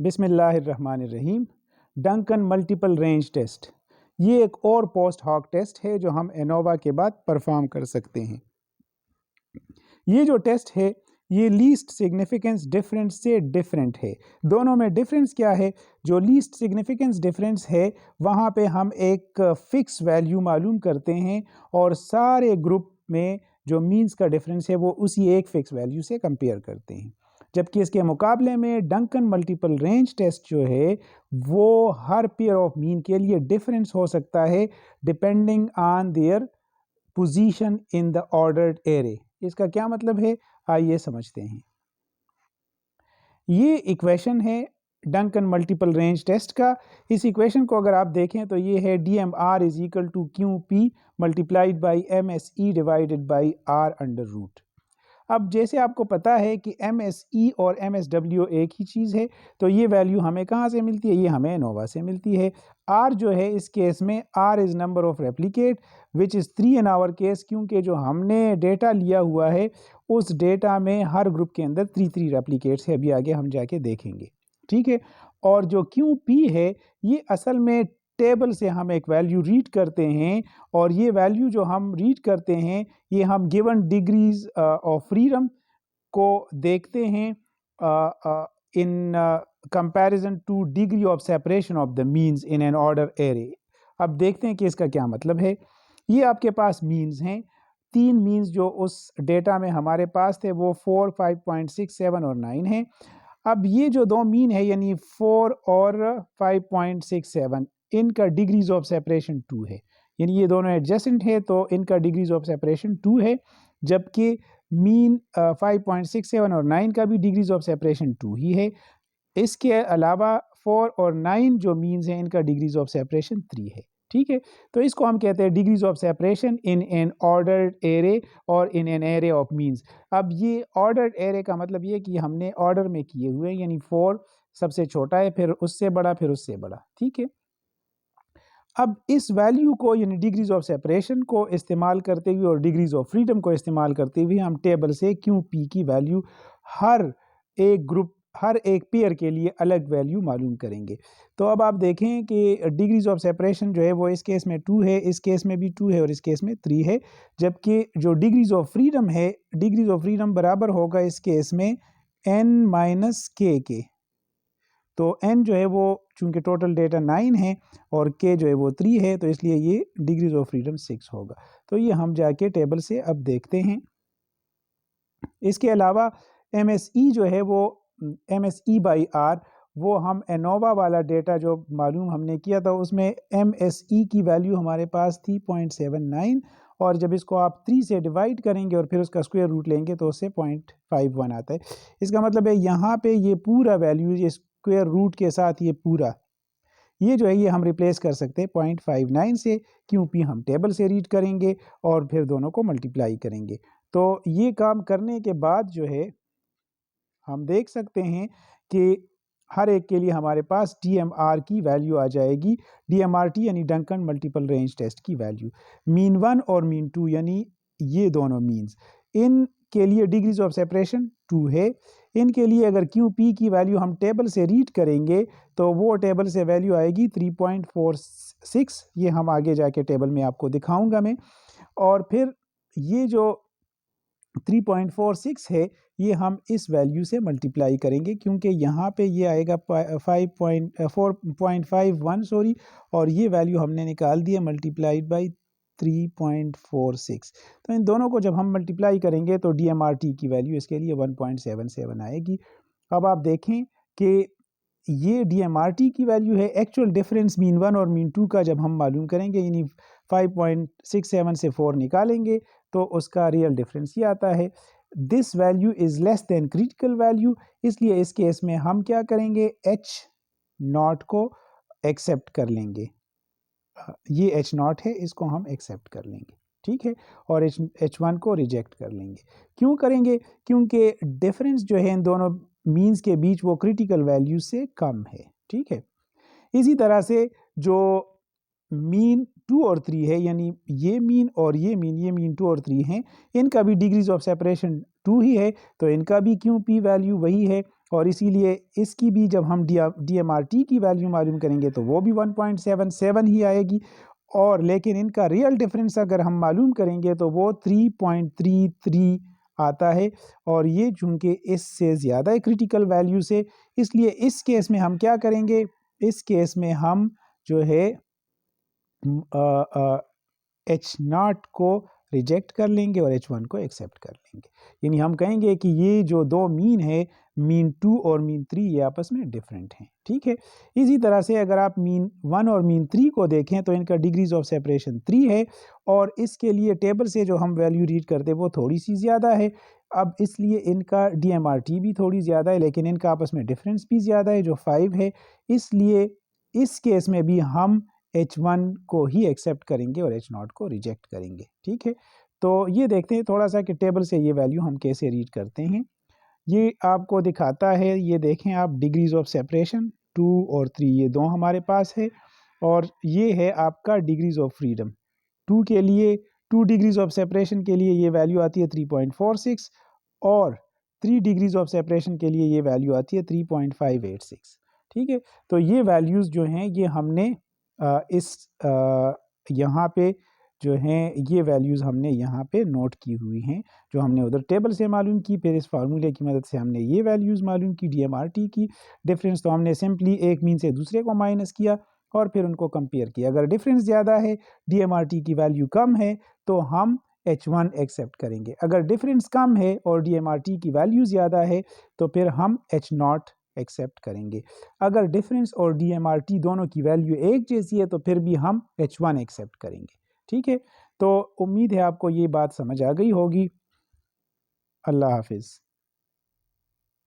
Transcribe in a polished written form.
बिस्मिल्लाहिर्रहमानिर्रहीम। Duncan multiple range test ये एक और पोस्ट हॉक टेस्ट है जो हम एनोवा के बाद परफॉर्म कर सकते हैं। ये जो टेस्ट है ये लीस्ट सिग्निफिकेंस डिफरेंस से डिफरेंट है। दोनों में डिफरेंस क्या है? जो लीस्ट सिग्निफिकेंस डिफरेंस है वहाँ पे हम एक फिक्स वैल्यू मालूम करते हैं और सारे ग्रुप में जो मीन्स का डिफरेंस है वो उसी एक फिक्स वैल्यू से कंपेयर करते हैं। जबकि इसके मुकाबले में डंकन मल्टीपल रेंज टेस्ट जो है वो हर पेयर ऑफ मीन के लिए डिफरेंस हो सकता है depending on their position in the ordered array. इसका क्या मतलब है, आइए समझते हैं। ये इक्वेशन है डंकन मल्टीपल रेंज टेस्ट का। इस इक्वेशन को अगर आप देखें तो ये है DMR is equal to QP multiplied by MSE divided by R under root. अब जैसे आपको पता है कि MSE और MSW एक ही चीज़ है, तो ये वैल्यू हमें कहाँ से मिलती है? ये हमें एनोवा से मिलती है। R जो है इस केस में R is number of replicate which is 3 in our case, क्योंकि जो हमने डेटा लिया हुआ है उस डेटा में हर ग्रुप के अंदर 3 रेप्लिकेट्स है। अभी आगे हम जाके देखेंगे, ठीक है। और जो QP है ये असल में टेबल से हम एक वैल्यू रीड करते हैं और ये वैल्यू जो हम रीड करते हैं ये हम गिवन डिग्रीज ऑफ फ्रीडम को देखते हैं in comparison two degree of separation of the means in an order array. अब देखते हैं कि इसका क्या मतलब है। ये आपके पास मीन्स हैं, 3 मीन्स जो उस डेटा में हमारे पास थे वो 4, 5.6, 7 और 9 हैं। अब ये जो दो मीन है यानी 4 और 5.67 इनका डिग्रीज ऑफ सेपरेशन 2 है, यानी ये दोनों एडजेसेंट है तो इनका डिग्रीज ऑफ सेपरेशन 2 है। जबकि मीन 5.67 और 9 का भी डिग्रीज ऑफ सेपरेशन 2 ही है। इसके अलावा 4 और 9 जो मीन्स हैं इनका डिग्रीज ऑफ सेपरेशन 3 है, ठीक है। तो इसको हम कहते हैं degrees of separation in an ordered array और in an array of means. अब ये ऑर्डर्ड एरे का मतलब ये कि हमने ऑर्डर में किए हुए, यानी 4 सबसे छोटा है, फिर उससे बड़ा, फिर उससे बड़ा, ठीक है। अब इस वैल्यू को यानी डिग्रीज ऑफ सेपरेशन को इस्तेमाल करते हुए और डिग्रीज ऑफ फ्रीडम को इस्तेमाल करते हुए हम टेबल से QP की वैल्यू हर एक ग्रुप, हर एक पेयर के लिए अलग वैल्यू मालूम करेंगे। तो अब आप देखें कि डिग्रीज ऑफ सेपरेशन जो है वो इस केस में 2 है, इस केस में भी 2 है और इस केस में 3 है। जबकि जो डिग्रीज ऑफ फ्रीडम है, डिग्रीज ऑफ फ्रीडम बराबर होगा इस केस में n-k के। तो n जो है वो चूंकि टोटल डेटा 9 है और k जो है वो 3 है, तो इसलिए ये डिग्रीज ऑफ फ्रीडम 6 होगा। तो ये हम जाके टेबल से अब देखते हैं। इसके अलावा MSE जो है वो MSE बाई R, वो हम एनोवा वाला डेटा जो मालूम हमने किया था उसमें MSE की वैल्यू हमारे पास थी 0.79 और जब इसको आप 3 से डिवाइड करेंगे और फिर उसका स्क्वायर रूट लेंगे तो उससे 0.51 आता है। इसका मतलब है यहाँ पे ये पूरा वैल्यू ये स्क्वायर रूट के साथ ये पूरा ये जो है ये हम रिप्लेस कर सकते हैं 0.59 से। QP हम टेबल से रीड करेंगे और फिर दोनों को मल्टीप्लाई करेंगे। तो ये काम करने के बाद जो है हम देख सकते हैं कि हर एक के लिए हमारे पास DMR की वैल्यू आ जाएगी। DMRT यानी डंकन मल्टीपल रेंज टेस्ट की वैल्यू। मीन 1 और मीन 2 यानी ये दोनों मीन्स, इन के लिए डिग्रीज ऑफ सेपरेशन 2 है। इनके लिए अगर QP की वैल्यू हम टेबल से रीड करेंगे तो वो टेबल से वैल्यू आएगी 3.46। ये हम आगे जाके टेबल में आपको दिखाऊंगा मैं। और फिर ये जो 3.46 है ये हम इस वैल्यू से मल्टीप्लाई करेंगे क्योंकि यहाँ पे ये आएगा 4.51 सॉरी, और ये वैल्यू हमने निकाल दी है मल्टीप्लाइड बाई 3.46। तो इन दोनों को जब हम मल्टीप्लाई करेंगे तो DMRT की वैल्यू इसके लिए 1.77 आएगी। अब आप देखें कि ये DMRT की वैल्यू है। एक्चुअल डिफरेंस मीन 1 और मीन 2 का जब हम मालूम करेंगे यानी 5.67 से 4 निकालेंगे तो उसका रियल डिफरेंस ये आता है। This value is less than critical value, इसलिए इस केस में हम क्या करेंगे, H0 को एक्सेप्ट कर लेंगे। ये H0 है, इसको हम एक्सेप्ट कर लेंगे, ठीक है, और H1 को रिजेक्ट कर लेंगे। क्यों करेंगे? क्योंकि डिफरेंस जो है इन दोनों मीन्स के बीच वो क्रिटिकल वैल्यू से कम है, ठीक है। इसी तरह से जो मीन 2 और 3 है, यानी ये मीन और ये मीन 2 और 3 हैं, इनका भी डिग्रीज ऑफ सेपरेशन 2 ही है, तो इनका भी QP वैल्यू वही है और इसीलिए इसकी भी जब हम DMRT की वैल्यू मालूम करेंगे तो वो भी 1.77 ही आएगी, और लेकिन इनका रियल डिफरेंस अगर हम मालूम करेंगे तो वो 3.33 आता है, और ये चूँकि इससे ज़्यादा है क्रिटिकल वैल्यू से, इसलिए इस केस में हम क्या करेंगे, इस केस में हम जो है H0 को रिजेक्ट कर लेंगे और H1 को एक्सेप्ट कर लेंगे। यानी हम कहेंगे कि ये जो दो मीन है, मीन 2 और मीन 3, ये आपस में डिफरेंट हैं, ठीक है। इसी तरह से अगर आप मीन 1 और मीन 3 को देखें तो इनका डिग्रीज ऑफ सेपरेशन 3 है, और इसके लिए टेबल से जो हम वैल्यू रीड करते हैं वो थोड़ी सी ज़्यादा है। अब इसलिए इनका DMRT भी थोड़ी ज़्यादा है, लेकिन इनका आपस में डिफरेंस भी ज़्यादा है जो 5 है, इसलिए इस केस में भी हम H1 को ही एक्सेप्ट करेंगे और H0 को रिजेक्ट करेंगे, ठीक है। तो ये देखते हैं थोड़ा सा कि टेबल से ये वैल्यू हम कैसे रीड करते हैं। ये आपको दिखाता है, ये देखें आप, डिग्रीज ऑफ सेपरेशन 2 और 3 ये दो हमारे पास है, और ये है आपका डिग्रीज ऑफ फ्रीडम। 2 के लिए, 2 डिग्रीज ऑफ सेपरेशन के लिए ये वैल्यू आती है 3.46, और 3 डिग्रीज ऑफ सेपरेशन के लिए ये वैल्यू आती है 3.586, ठीक है। तो ये वैल्यूज़ जो हैं ये हमने यहाँ पे जो हैं ये वैल्यूज़ हमने यहाँ पे नोट की हुई हैं, जो हमने उधर टेबल से मालूम की, फिर इस फार्मूले की मदद से हमने ये वैल्यूज़ मालूम की DMRT की। डिफरेंस तो हमने सिंपली एक मीन से दूसरे को माइनस किया और फिर उनको कंपेयर किया। अगर डिफरेंस ज़्यादा है, DMRT की वैल्यू कम है, तो हम H1 एक्सेप्ट करेंगे। अगर डिफरेंस कम है और DMRT की वैल्यू ज़्यादा है, तो फिर हम H0 एक्सेप्ट करेंगे। अगर डिफरेंस और DMRT दोनों की वैल्यू एक जैसी है तो फिर भी हम H1 एक्सेप्ट करेंगे, ठीक है। तो उम्मीद है आपको ये बात समझ आ गई होगी। अल्लाह हाफिज़।